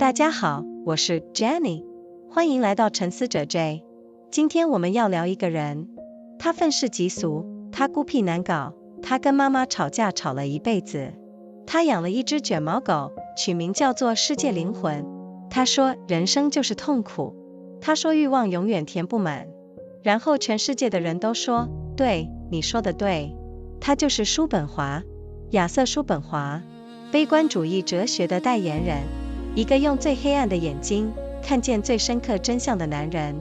大家好，我是 Jenny， 欢迎来到沉思者 J。 今天我们要聊一个人，他愤世嫉俗，他孤僻难搞，他跟妈妈吵架吵了一辈子，他养了一只卷毛狗，取名叫做世界灵魂。他说人生就是痛苦，他说欲望永远填不满，然后全世界的人都说对，你说的对。他就是叔本华，亚瑟叔本华，悲观主义哲学的代言人，一个用最黑暗的眼睛看见最深刻真相的男人。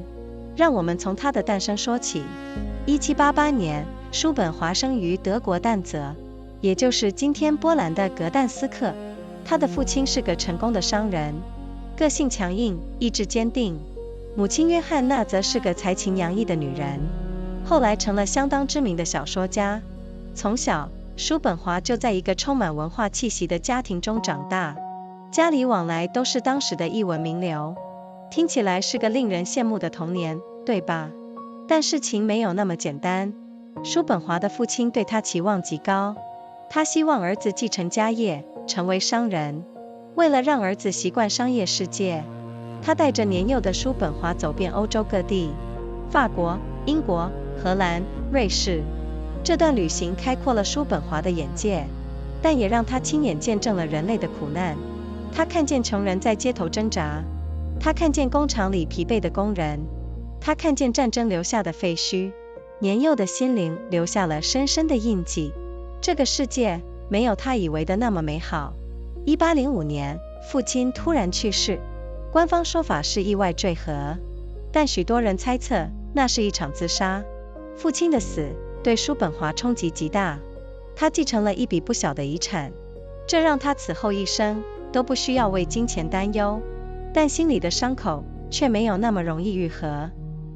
让我们从他的诞生说起。1788年，叔本华生于德国但泽，也就是今天波兰的格但斯克。他的父亲是个成功的商人，个性强硬，意志坚定。母亲约翰娜则是个才情洋溢的女人，后来成了相当知名的小说家。从小，叔本华就在一个充满文化气息的家庭中长大，家里往来都是当时的艺文名流，听起来是个令人羡慕的童年，对吧？但事情没有那么简单。叔本华的父亲对他期望极高，他希望儿子继承家业，成为商人。为了让儿子习惯商业世界，他带着年幼的叔本华走遍欧洲各地，法国、英国、荷兰、瑞士。这段旅行开阔了叔本华的眼界，但也让他亲眼见证了人类的苦难。他看见穷人在街头挣扎，他看见工厂里疲惫的工人，他看见战争留下的废墟。年幼的心灵留下了深深的印记。这个世界没有他以为的那么美好。1805年，父亲突然去世，官方说法是意外坠河，但许多人猜测那是一场自杀。父亲的死对叔本华冲击极大，他继承了一笔不小的遗产，这让他此后一生都不需要为金钱担忧，但心里的伤口却没有那么容易愈合。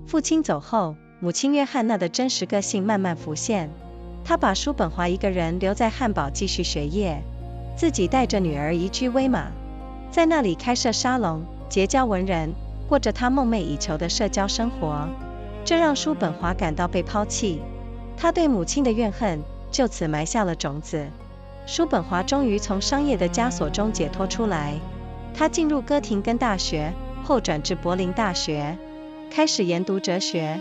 父亲走后，母亲约翰娜的真实个性慢慢浮现，她把叔本华一个人留在汉堡继续学业，自己带着女儿移居威玛，在那里开设沙龙，结交文人，过着他梦寐以求的社交生活。这让叔本华感到被抛弃，他对母亲的怨恨就此埋下了种子。叔本华终于从商业的枷锁中解脱出来，他进入哥廷根大学，后转至柏林大学，开始研读哲学。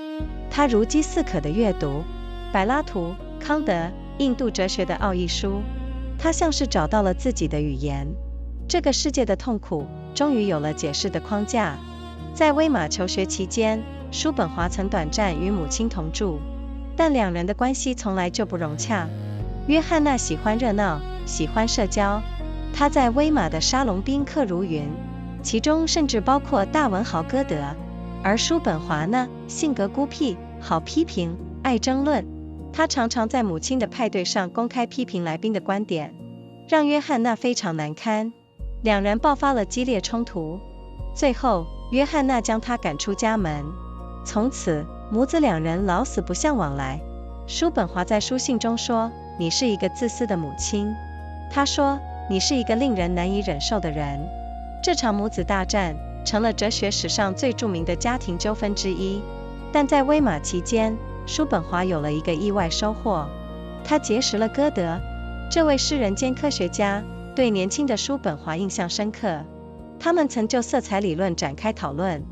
他如饥似渴地阅读柏拉图、康德、印度哲学的奥义书，他像是找到了自己的语言。这个世界的痛苦终于有了解释的框架。在威玛求学期间，叔本华曾短暂与母亲同住，但两人的关系从来就不融洽。约翰娜喜欢热闹，喜欢社交，她在威玛的沙龙宾客如云，其中甚至包括大文豪歌德。而叔本华呢，性格孤僻，好批评，爱争论。他常常在母亲的派对上公开批评来宾的观点，让约翰娜非常难堪。两人爆发了激烈冲突，最后约翰娜将他赶出家门。从此母子两人老死不相往来。叔本华在书信中说，你是一个自私的母亲。他说，你是一个令人难以忍受的人。这场母子大战成了哲学史上最著名的家庭纠纷之一。但在威玛期间，叔本华有了一个意外收获，他结识了歌德。这位诗人兼科学家对年轻的叔本华印象深刻，他们曾就色彩理论展开讨论。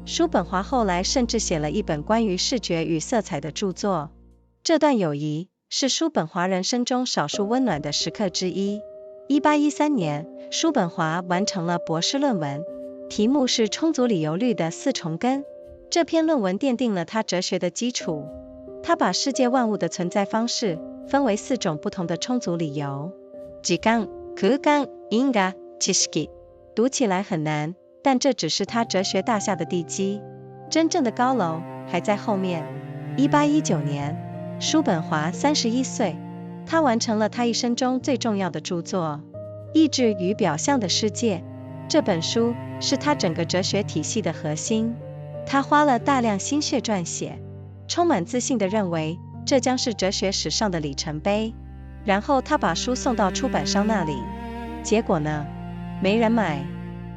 叔本华后来甚至写了一本关于视觉与色彩的著作。这段友谊是叔本华人生中少数温暖的时刻之一。1813年，叔本华完成了博士论文，题目是充足理由律的四重根。这篇论文奠定了他哲学的基础。他把世界万物的存在方式分为4种不同的充足理由。時間、空間、因果、知識。读起来很难，但这只是他哲学大厦的地基，真正的高楼还在后面。1819年，叔本华31岁，他完成了他一生中最重要的著作《意志与表象的世界》。这本书是他整个哲学体系的核心，他花了大量心血撰写，充满自信地认为这将是哲学史上的里程碑。然后他把书送到出版商那里，结果呢？没人买，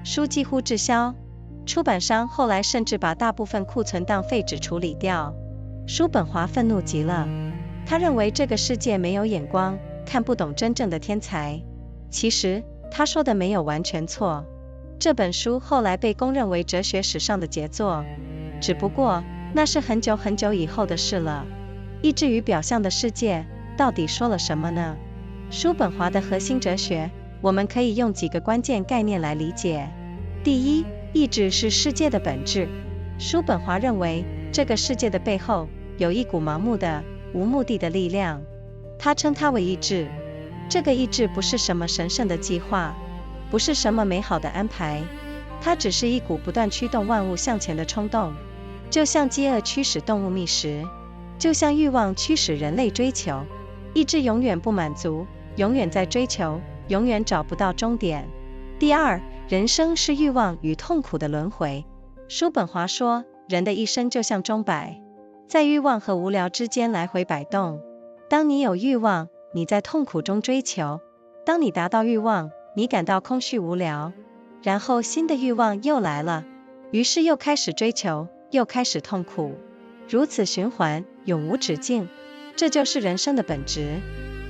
书几乎滞销。出版商后来甚至把大部分库存当废纸处理掉。叔本华愤怒极了，他认为这个世界没有眼光，看不懂真正的天才。其实他说的没有完全错。这本书后来被公认为哲学史上的杰作，只不过那是很久很久以后的事了。意志与表象的世界到底说了什么呢？叔本华的核心哲学，我们可以用几个关键概念来理解。第一，意志是世界的本质。叔本华认为，这个世界的背后有一股盲目的、无目的的力量，他称它为意志。这个意志不是什么神圣的计划，不是什么美好的安排，它只是一股不断驱动万物向前的冲动，就像饥饿驱使动物觅食，就像欲望驱使人类追求。意志永远不满足，永远在追求，永远找不到终点。第二，人生是欲望与痛苦的轮回。叔本华说，人的一生就像钟摆，在欲望和无聊之间来回摆动。当你有欲望，你在痛苦中追求；当你达到欲望，你感到空虚无聊，然后新的欲望又来了，于是又开始追求，又开始痛苦，如此循环，永无止境。这就是人生的本质，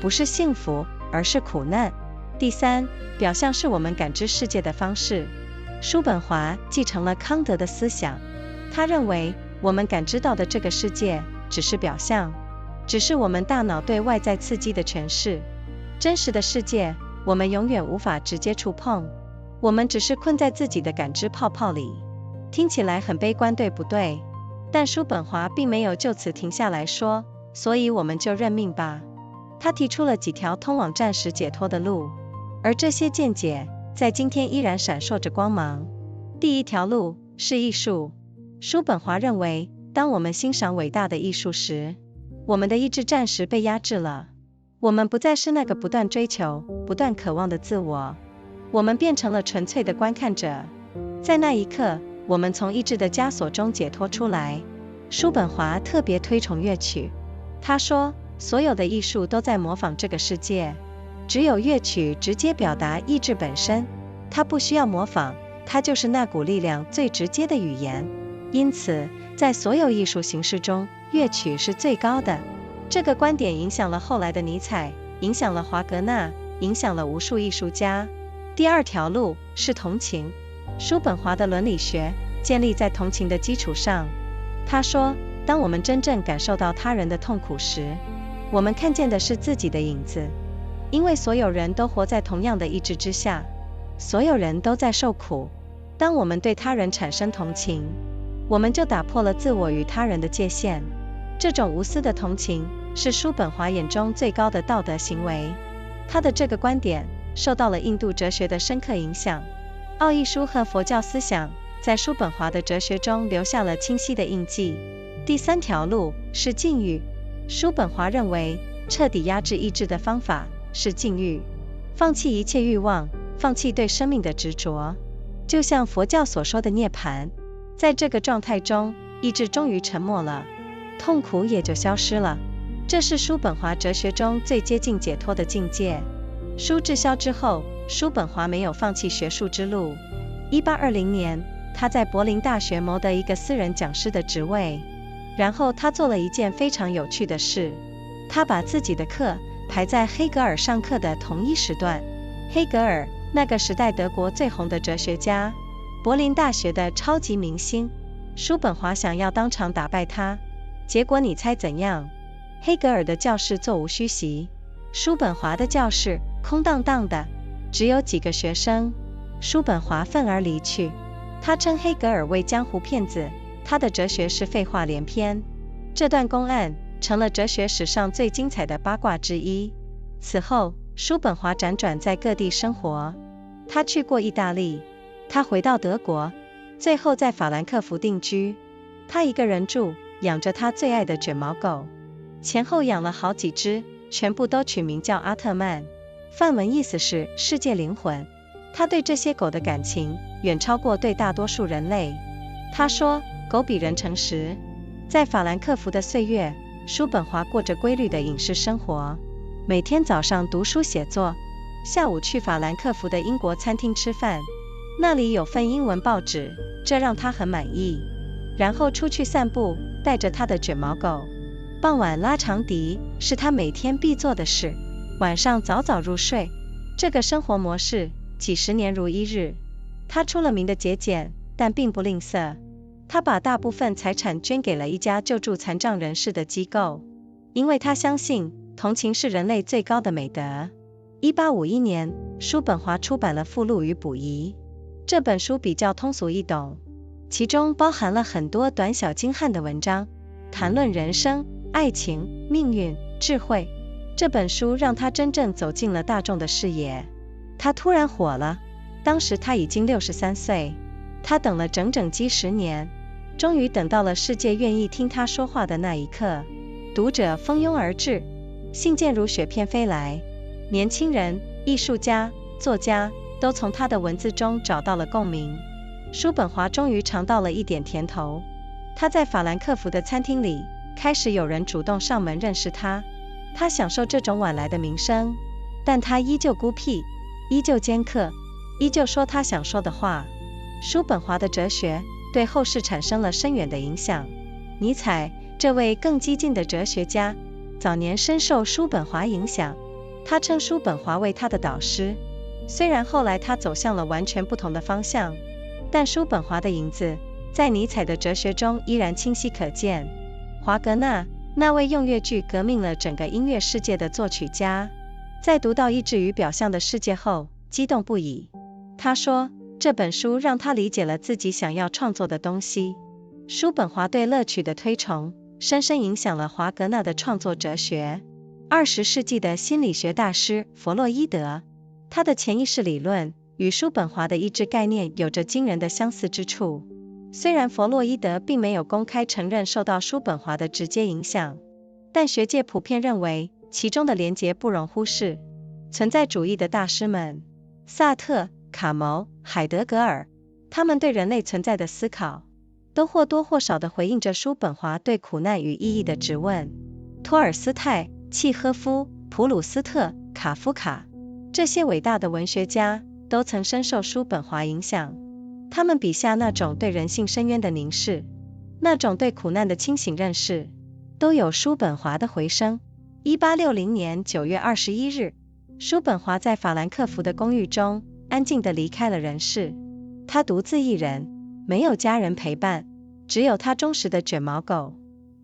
不是幸福，而是苦难。第三，表象是我们感知世界的方式。叔本华继承了康德的思想，他认为我们感知到的这个世界只是表象，只是我们大脑对外在刺激的诠释。真实的世界，我们永远无法直接触碰，我们只是困在自己的感知泡泡里。听起来很悲观，对不对？但叔本华并没有就此停下来说，所以我们就认命吧。他提出了几条通往暂时解脱的路，而这些见解在今天依然闪烁着光芒。第一条路是艺术。叔本华认为，当我们欣赏伟大的艺术时，我们的意志暂时被压制了，我们不再是那个不断追求、不断渴望的自我，我们变成了纯粹的观看者。在那一刻，我们从意志的枷锁中解脱出来。叔本华特别推崇乐曲，他说，所有的艺术都在模仿这个世界，只有乐曲直接表达意志本身，它不需要模仿，它就是那股力量最直接的语言。因此，在所有艺术形式中，乐曲是最高的。这个观点影响了后来的尼采，影响了华格纳，影响了无数艺术家。第二条路是同情。叔本华的伦理学建立在同情的基础上。他说，当我们真正感受到他人的痛苦时，我们看见的是自己的影子，因为所有人都活在同样的意志之下，所有人都在受苦。当我们对他人产生同情，我们就打破了自我与他人的界限。这种无私的同情是叔本华眼中最高的道德行为。他的这个观点受到了印度哲学的深刻影响，奥义书和佛教思想在叔本华的哲学中留下了清晰的印记。第三条路是禁欲。叔本华认为，彻底压制意志的方法是禁欲，放弃一切欲望，放弃对生命的执着，就像佛教所说的涅槃。在这个状态中，意志终于沉默了，痛苦也就消失了。这是叔本华哲学中最接近解脱的境界。书滞销之后，叔本华没有放弃学术之路。1820年，他在柏林大学谋得一个私人讲师的职位。然后他做了一件非常有趣的事，他把自己的课排在黑格尔上课的同一时段。黑格尔，那个时代德国最红的哲学家，柏林大学的超级明星。叔本华想要当场打败他，结果你猜怎样？黑格尔的教室座无虚席，叔本华的教室空荡荡的，只有几个学生。叔本华愤而离去，他称黑格尔为江湖骗子，他的哲学是废话连篇。这段公案成了哲学史上最精彩的八卦之一。此后，叔本华辗转在各地生活，他去过意大利，他回到德国，最后在法兰克福定居。他一个人住，养着他最爱的卷毛狗，前后养了好几只，全部都取名叫阿特曼，梵文意思是世界灵魂。他对这些狗的感情远超过对大多数人类。他说，狗比人诚实。在法兰克福的岁月，叔本华过着规律的饮食生活，每天早上读书写作，下午去法兰克福的英国餐厅吃饭，那里有份英文报纸，这让他很满意。然后出去散步，带着他的卷毛狗。傍晚拉长笛是他每天必做的事，晚上早早入睡。这个生活模式几十年如一日。他出了名的节俭，但并不吝啬。他把大部分财产捐给了一家救助残障人士的机构，因为他相信同情是人类最高的美德。1851年，叔本华出版了《附录与补遗》，这本书比较通俗易懂，其中包含了很多短小精悍的文章，谈论人生、爱情、命运、智慧。这本书让他真正走进了大众的视野。他突然火了，当时他已经63岁，他等了整整几10年，终于等到了世界愿意听他说话的那一刻。读者蜂拥而至，信件如雪片飞来，年轻人、艺术家、作家都从他的文字中找到了共鸣。叔本华终于尝到了一点甜头，他在法兰克福的餐厅里开始有人主动上门认识他，他享受这种晚来的名声，但他依旧孤僻，依旧尖刻，依旧说他想说的话。叔本华的哲学对后世产生了深远的影响。尼采这位更激进的哲学家，早年深受叔本华影响，他称叔本华为他的导师。虽然后来他走向了完全不同的方向，但叔本华的影子在尼采的哲学中依然清晰可见。华格纳，那位用乐剧革命了整个音乐世界的作曲家，在读到《意志与表象的世界》后，激动不已。他说，这本书让他理解了自己想要创作的东西。叔本华对乐曲的推崇，深深影响了华格纳的创作哲学。20世纪的心理学大师弗洛伊德，他的潜意识理论与叔本华的意志概念有着惊人的相似之处。虽然弗洛伊德并没有公开承认受到叔本华的直接影响，但学界普遍认为其中的连结不容忽视。存在主义的大师们，萨特、卡牟、海德格尔，他们对人类存在的思考，都或多或少地回应着叔本华对苦难与意义的质问。托尔斯泰、契诃夫、普鲁斯特、卡夫卡，这些伟大的文学家都曾深受叔本华影响。他们笔下那种对人性深渊的凝视，那种对苦难的清醒认识，都有叔本华的回声。1860年9月21日，叔本华在法兰克福的公寓中安静地离开了人世。他独自一人，没有家人陪伴，只有他忠实的卷毛狗。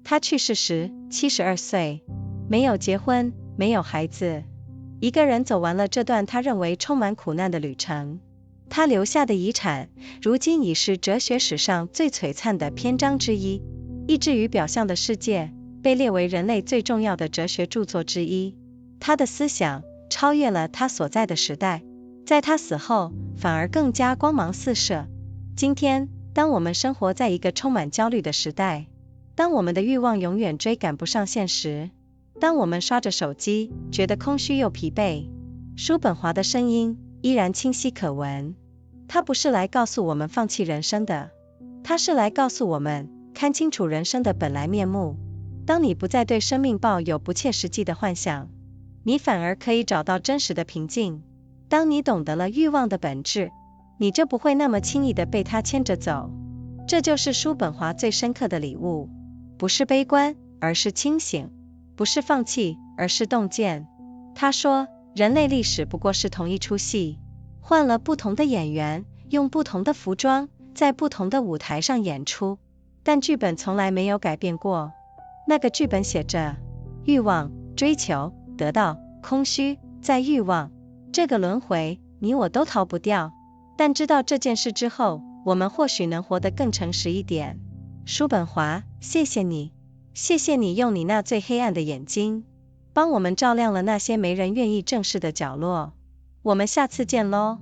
他去世时72岁，没有结婚，没有孩子，一个人走完了这段他认为充满苦难的旅程。他留下的遗产，如今已是哲学史上最璀璨的篇章之一。意志与表象的世界被列为人类最重要的哲学著作之一。他的思想超越了他所在的时代，在他死后反而更加光芒四射。今天，当我们生活在一个充满焦虑的时代，当我们的欲望永远追赶不上现实，当我们刷着手机，觉得空虚又疲惫，叔本华的声音依然清晰可闻。他不是来告诉我们放弃人生的，他是来告诉我们看清楚人生的本来面目。当你不再对生命抱有不切实际的幻想，你反而可以找到真实的平静。当你懂得了欲望的本质，你就不会那么轻易地被它牵着走。这就是叔本华最深刻的礼物，不是悲观，而是清醒；不是放弃，而是洞见。他说，人类历史不过是同一出戏，换了不同的演员，用不同的服装，在不同的舞台上演出，但剧本从来没有改变过。那个剧本写着，欲望、追求、得到、空虚，在欲望这个轮回，你我都逃不掉。但知道这件事之后，我们或许能活得更诚实一点。叔本华，谢谢你，谢谢你用你那最黑暗的眼睛，帮我们照亮了那些没人愿意正视的角落。我们下次见咯。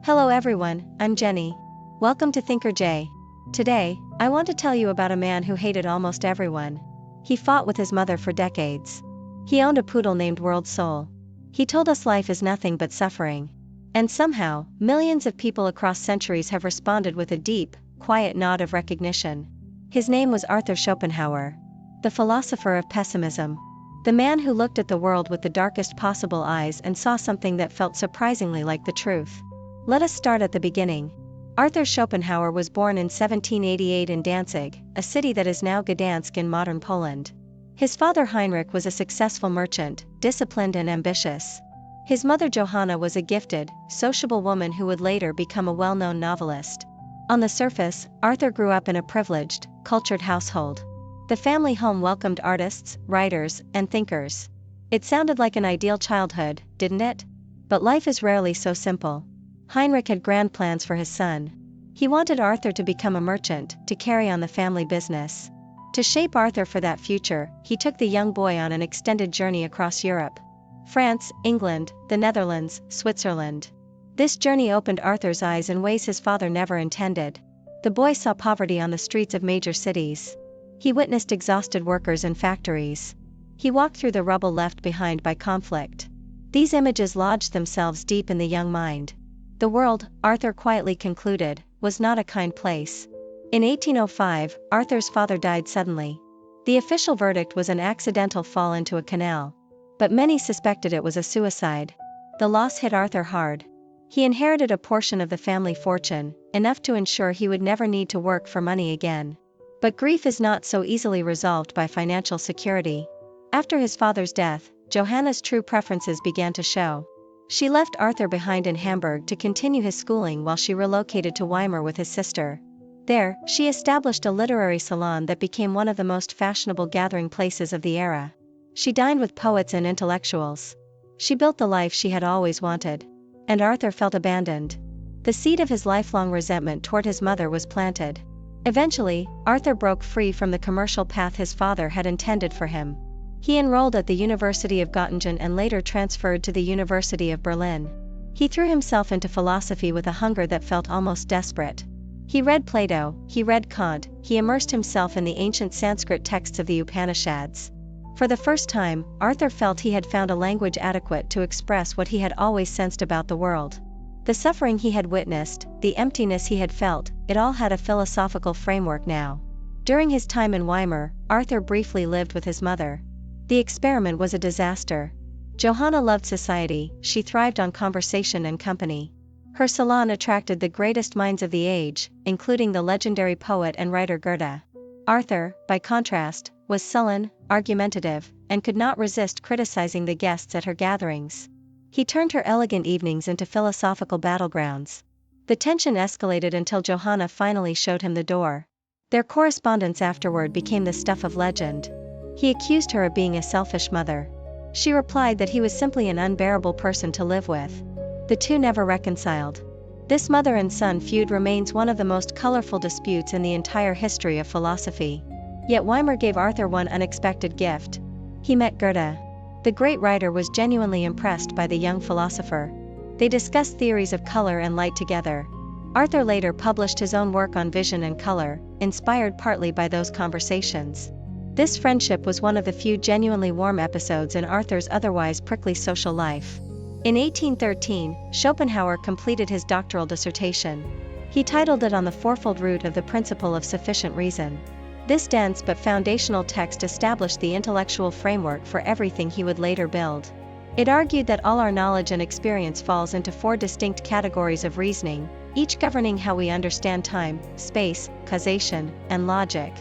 Hello everyone, I'm Jenny. Welcome to Thinker J. Today, I want to tell you about a man who hated almost everyone. He fought with his mother for decades. He owned a poodle named World Soul. He told us life is nothing but suffering. And somehow, millions of people across centuries have responded with a deep, quiet nod of recognition. His name was Arthur Schopenhauer, the philosopher of pessimism, the man who looked at the world with the darkest possible eyes and saw something that felt surprisingly like the truth. Let us start at the beginning. Arthur Schopenhauer was born in 1788 in Danzig, a city that is now Gdansk in modern Poland. His father Heinrich was a successful merchant, disciplined and ambitious. His mother Johanna was a gifted, sociable woman who would later become a well-known novelist. On the surface, Arthur grew up in a privileged, cultured household. The family home welcomed artists, writers, and thinkers. It sounded like an ideal childhood, didn't it? But life is rarely so simple. Heinrich had grand plans for his son. He wanted Arthur to become a merchant, to carry on the family business. To shape Arthur for that future, he took the young boy on an extended journey across Europe. France, England, the Netherlands, Switzerland. This journey opened Arthur's eyes in ways his father never intended. The boy saw poverty on the streets of major cities. He witnessed exhausted workers in factories. He walked through the rubble left behind by conflict. These images lodged themselves deep in the young mind. The world, Arthur quietly concluded, was not a kind place. In 1805, Arthur's father died suddenly. The official verdict was an accidental fall into a canal. But many suspected it was a suicide. The loss hit Arthur hard. He inherited a portion of the family fortune, enough to ensure he would never need to work for money again. But grief is not so easily resolved by financial security. After his father's death, Johanna's true preferences began to show. She left Arthur behind in Hamburg to continue his schooling while she relocated to Weimar with his sister. There, she established a literary salon that became one of the most fashionable gathering places of the era. She dined with poets and intellectuals. She built the life she had always wanted. And Arthur felt abandoned. The seed of his lifelong resentment toward his mother was planted. Eventually, Arthur broke free from the commercial path his father had intended for him. He enrolled at the University of Göttingen and later transferred to the University of Berlin. He threw himself into philosophy with a hunger that felt almost desperate. He read Plato, he read Kant, he immersed himself in the ancient Sanskrit texts of the Upanishads. For the first time, Arthur felt he had found a language adequate to express what he had always sensed about the world. The suffering he had witnessed, the emptiness he had felt, it all had a philosophical framework now. During his time in Weimar, Arthur briefly lived with his mother. The experiment was a disaster. Johanna loved society, she thrived on conversation and company. Her salon attracted the greatest minds of the age, including the legendary poet and writer Goethe. Arthur, by contrast, was sullen, argumentative, and could not resist criticizing the guests at her gatherings. He turned her elegant evenings into philosophical battlegrounds. The tension escalated until Johanna finally showed him the door. Their correspondence afterward became the stuff of legend. He accused her of being a selfish mother. She replied that he was simply an unbearable person to live with. The two never reconciled. This mother and son feud remains one of the most colorful disputes in the entire history of philosophy. Yet Weimar gave Arthur one unexpected gift. He met Goethe. The great writer was genuinely impressed by the young philosopher. They discussed theories of color and light together. Arthur later published his own work on vision and color, inspired partly by those conversations. This friendship was one of the few genuinely warm episodes in Arthur's otherwise prickly social life. In 1813, Schopenhauer completed his doctoral dissertation. He titled it On the Fourfold Root of the Principle of Sufficient Reason. This dense but foundational text established the intellectual framework for everything he would later build. It argued that all our knowledge and experience falls into four distinct categories of reasoning, each governing how we understand time, space, causation, and logic.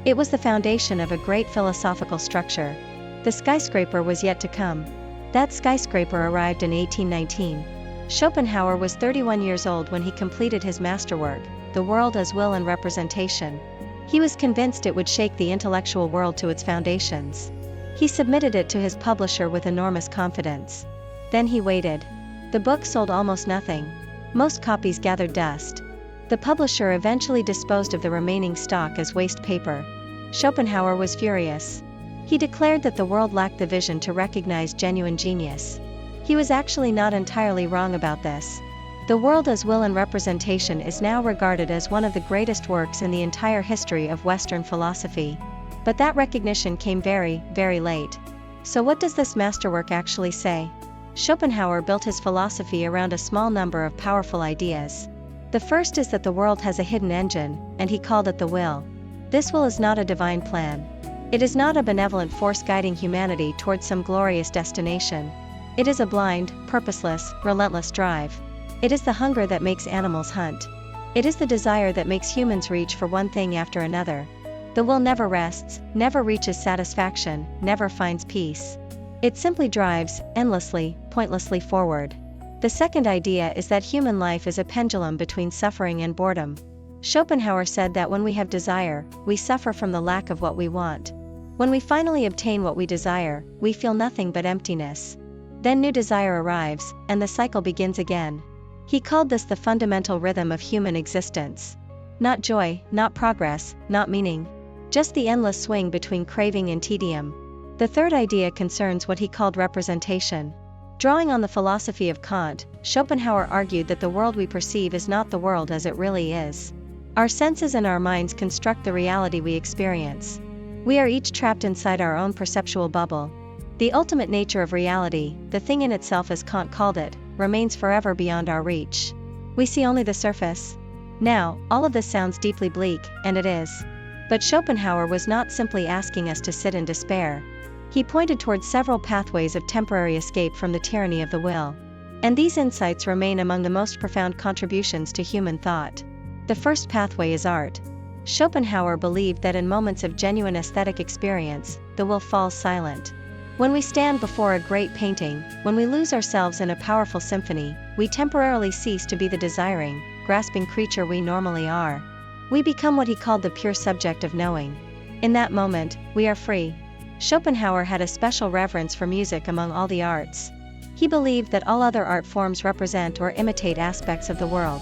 It was the foundation of a great philosophical structure. The skyscraper was yet to come. That skyscraper arrived in 1819. Schopenhauer was 31 years old when he completed his masterwork, The World as Will and Representation. He was convinced it would shake the intellectual world to its foundations. He submitted it to his publisher with enormous confidence. Then he waited. The book sold almost nothing. Most copies gathered dust. The publisher eventually disposed of the remaining stock as waste paper. Schopenhauer was furious. He declared that the world lacked the vision to recognize genuine genius. He was actually not entirely wrong about this. The World as Will and Representation is now regarded as one of the greatest works in the entire history of Western philosophy. But that recognition came very, very late. So what does this masterwork actually say? Schopenhauer built his philosophy around a small number of powerful ideas. The first is that the world has a hidden engine, and he called it the will. This will is not a divine plan. It is not a benevolent force guiding humanity towards some glorious destination. It is a blind, purposeless, relentless drive. It is the hunger that makes animals hunt. It is the desire that makes humans reach for one thing after another. The will never rests, never reaches satisfaction, never finds peace. It simply drives, endlessly, pointlessly forward. The second idea is that human life is a pendulum between suffering and boredom. Schopenhauer said that when we have desire, we suffer from the lack of what we want. When we finally obtain what we desire, we feel nothing but emptiness. Then new desire arrives, and the cycle begins again. He called this the fundamental rhythm of human existence. Not joy, not progress, not meaning. Just the endless swing between craving and tedium. The third idea concerns what he called representation. Drawing on the philosophy of Kant, Schopenhauer argued that the world we perceive is not the world as it really is. Our senses and our minds construct the reality we experience. We are each trapped inside our own perceptual bubble. The ultimate nature of reality, the thing in itself as Kant called it, remains forever beyond our reach. We see only the surface. Now, all of this sounds deeply bleak, and it is. But Schopenhauer was not simply asking us to sit in despair. He pointed towards several pathways of temporary escape from the tyranny of the will. And these insights remain among the most profound contributions to human thought. The first pathway is art. Schopenhauer believed that in moments of genuine aesthetic experience, the will falls silent. When we stand before a great painting, when we lose ourselves in a powerful symphony, we temporarily cease to be the desiring, grasping creature we normally are. We become what he called the pure subject of knowing. In that moment, we are free. Schopenhauer had a special reverence for music among all the arts. He believed that all other art forms represent or imitate aspects of the world.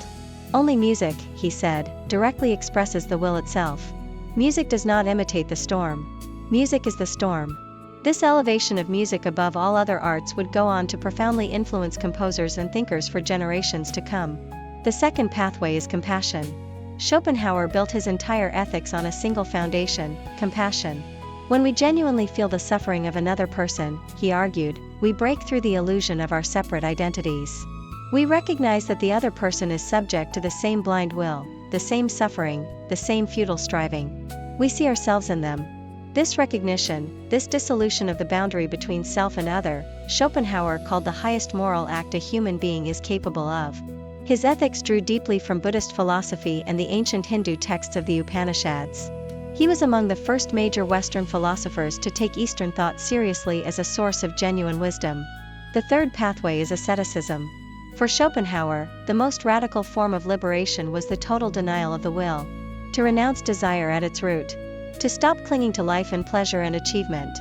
Only music, he said, directly expresses the will itself. Music does not imitate the storm. Music is the storm. This elevation of music above all other arts would go on to profoundly influence composers and thinkers for generations to come. The second pathway is compassion. Schopenhauer built his entire ethics on a single foundation, compassion. When we genuinely feel the suffering of another person, he argued, we break through the illusion of our separate identities. We recognize that the other person is subject to the same blind will, the same suffering, the same futile striving. We see ourselves in them. This recognition, this dissolution of the boundary between self and other, Schopenhauer called the highest moral act a human being is capable of. His ethics drew deeply from Buddhist philosophy and the ancient Hindu texts of the Upanishads. He was among the first major Western philosophers to take Eastern thought seriously as a source of genuine wisdom. The third pathway is asceticism. For Schopenhauer, the most radical form of liberation was the total denial of the will. To renounce desire at its root. To stop clinging to life and pleasure and achievement.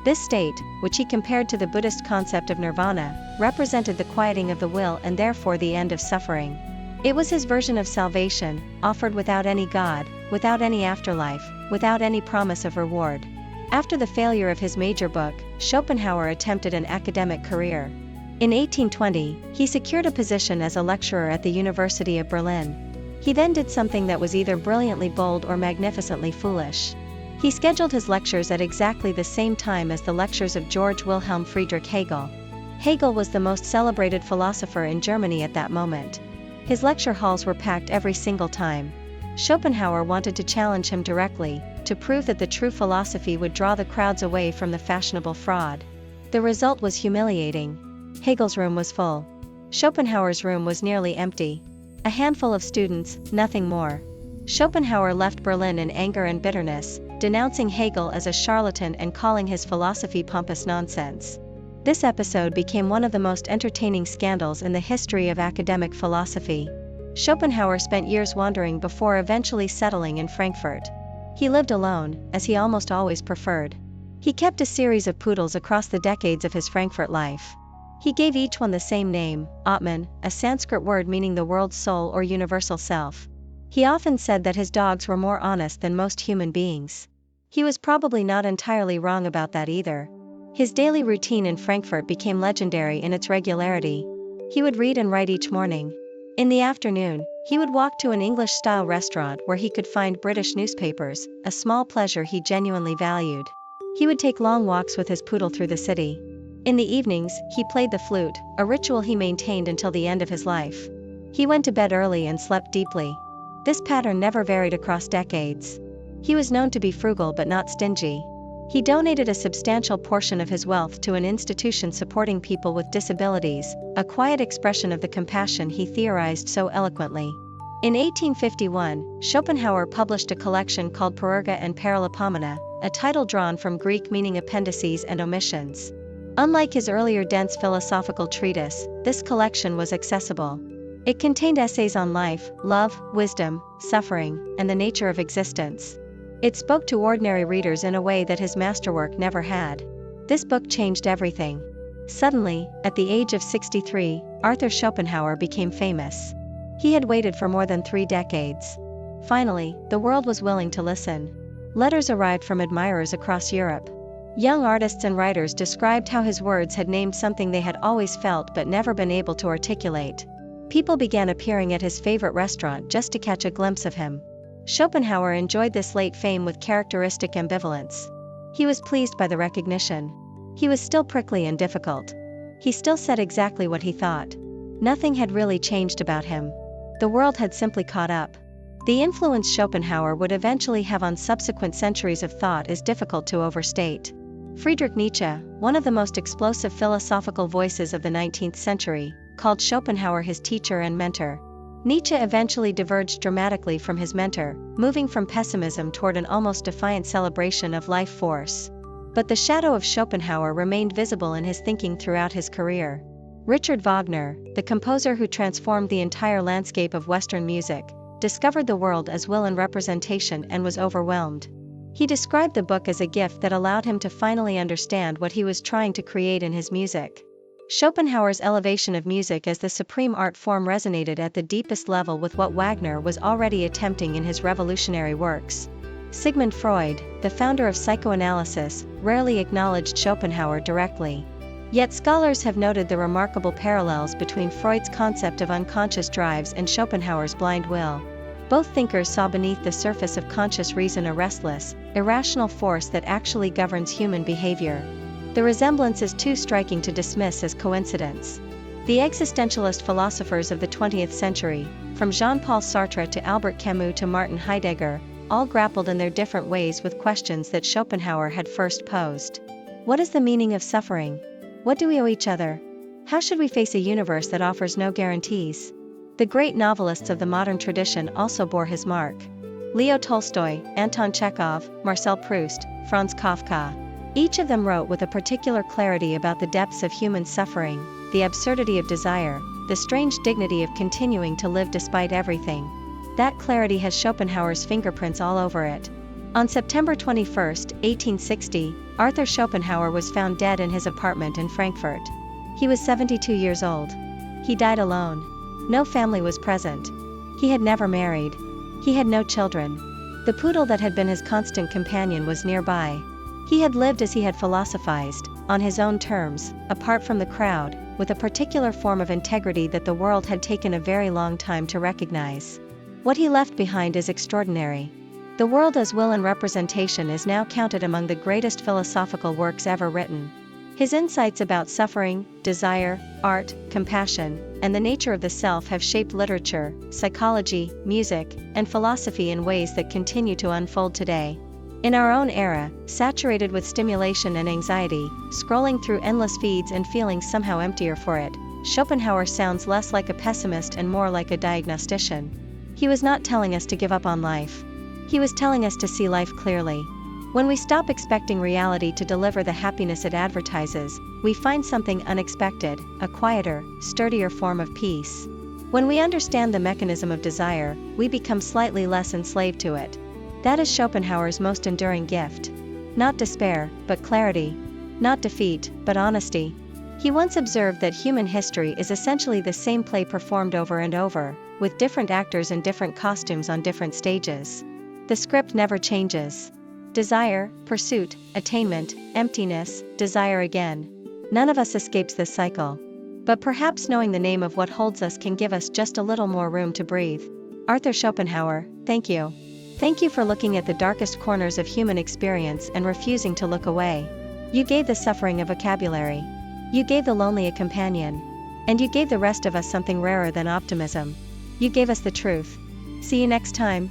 This state, which he compared to the Buddhist concept of nirvana, represented the quieting of the will and therefore the end of suffering. It was his version of salvation, offered without any God, without any afterlife, without any promise of reward. After the failure of his major book, Schopenhauer attempted an academic career. In 1820, he secured a position as a lecturer at the University of Berlin. He then did something that was either brilliantly bold or magnificently foolish. He scheduled his lectures at exactly the same time as the lectures of Georg Wilhelm Friedrich Hegel. Hegel was the most celebrated philosopher in Germany at that moment. His lecture halls were packed every single time. Schopenhauer wanted to challenge him directly, to prove that the true philosophy would draw the crowds away from the fashionable fraud. The result was humiliating. Hegel's room was full. Schopenhauer's room was nearly empty. A handful of students, nothing more. Schopenhauer left Berlin in anger and bitterness, denouncing Hegel as a charlatan and calling his philosophy pompous nonsense. This episode became one of the most entertaining scandals in the history of academic philosophy. Schopenhauer spent years wandering before eventually settling in Frankfurt. He lived alone, as he almost always preferred. He kept a series of poodles across the decades of his Frankfurt life. He gave each one the same name, Atman, a Sanskrit word meaning the world's soul or universal self. He often said that his dogs were more honest than most human beings. He was probably not entirely wrong about that either. His daily routine in Frankfurt became legendary in its regularity. He would read and write each morning. In the afternoon, he would walk to an English-style restaurant where he could find British newspapers, a small pleasure he genuinely valued. He would take long walks with his poodle through the city. In the evenings, he played the flute, a ritual he maintained until the end of his life. He went to bed early and slept deeply. This pattern never varied across decades. He was known to be frugal but not stingy. He donated a substantial portion of his wealth to an institution supporting people with disabilities, a quiet expression of the compassion he theorized so eloquently. In 1851, Schopenhauer published a collection called Parerga and Paralipomena, a title drawn from Greek meaning appendices and omissions. Unlike his earlier dense philosophical treatise, this collection was accessible. It contained essays on life, love, wisdom, suffering, and the nature of existence. It spoke to ordinary readers in a way that his masterwork never had. This book changed everything. Suddenly, at the age of 63, Arthur Schopenhauer became famous. He had waited for more than 3 decades. Finally, the world was willing to listen. Letters arrived from admirers across Europe. Young artists and writers described how his words had named something they had always felt but never been able to articulate. People began appearing at his favorite restaurant just to catch a glimpse of him. Schopenhauer enjoyed this late fame with characteristic ambivalence. He was pleased by the recognition. He was still prickly and difficult. He still said exactly what he thought. Nothing had really changed about him. The world had simply caught up. The influence Schopenhauer would eventually have on subsequent centuries of thought is difficult to overstate. Friedrich Nietzsche, one of the most explosive philosophical voices of the 19th century, called Schopenhauer his teacher and mentor. Nietzsche eventually diverged dramatically from his mentor, moving from pessimism toward an almost defiant celebration of life force. But the shadow of Schopenhauer remained visible in his thinking throughout his career. Richard Wagner, the composer who transformed the entire landscape of Western music, discovered the world as will and representation and was overwhelmed. He described the book as a gift that allowed him to finally understand what he was trying to create in his music. Schopenhauer's elevation of music as the supreme art form resonated at the deepest level with what Wagner was already attempting in his revolutionary works. Sigmund Freud, the founder of psychoanalysis, rarely acknowledged Schopenhauer directly. Yet scholars have noted the remarkable parallels between Freud's concept of unconscious drives and Schopenhauer's blind will. Both thinkers saw beneath the surface of conscious reason a restless, irrational force that actually governs human behavior. The resemblance is too striking to dismiss as coincidence. The existentialist philosophers of the 20th century, from Jean-Paul Sartre to Albert Camus to Martin Heidegger, all grappled in their different ways with questions that Schopenhauer had first posed. What is the meaning of suffering? What do we owe each other? How should we face a universe that offers no guarantees? The great novelists of the modern tradition also bore his mark. Leo Tolstoy, Anton Chekhov, Marcel Proust, Franz Kafka. Each of them wrote with a particular clarity about the depths of human suffering, the absurdity of desire, the strange dignity of continuing to live despite everything. That clarity has Schopenhauer's fingerprints all over it. On September 21, 1860, Arthur Schopenhauer was found dead in his apartment in Frankfurt. He was 72 years old. He died alone. No family was present. He had never married. He had no children. The poodle that had been his constant companion was nearby. He had lived as he had philosophized, on his own terms, apart from the crowd, with a particular form of integrity that the world had taken a very long time to recognize. What he left behind is extraordinary. The world as will and representation is now counted among the greatest philosophical works ever written. His insights about suffering, desire, art, compassion, and the nature of the self have shaped literature, psychology, music, and philosophy in ways that continue to unfold today. In our own era, saturated with stimulation and anxiety, scrolling through endless feeds and feeling somehow emptier for it, Schopenhauer sounds less like a pessimist and more like a diagnostician. He was not telling us to give up on life. He was telling us to see life clearly. When we stop expecting reality to deliver the happiness it advertises, we find something unexpected, a quieter, sturdier form of peace. When we understand the mechanism of desire, we become slightly less enslaved to it. That is Schopenhauer's most enduring gift. Not despair, but clarity. Not defeat, but honesty. He once observed that human history is essentially the same play performed over and over, with different actors in different costumes on different stages. The script never changes. Desire, pursuit, attainment, emptiness, desire again. None of us escapes this cycle. But perhaps knowing the name of what holds us can give us just a little more room to breathe. Arthur Schopenhauer, thank you. Thank you for looking at the darkest corners of human experience and refusing to look away. You gave the suffering a vocabulary. You gave the lonely a companion. And you gave the rest of us something rarer than optimism. You gave us the truth. See you next time.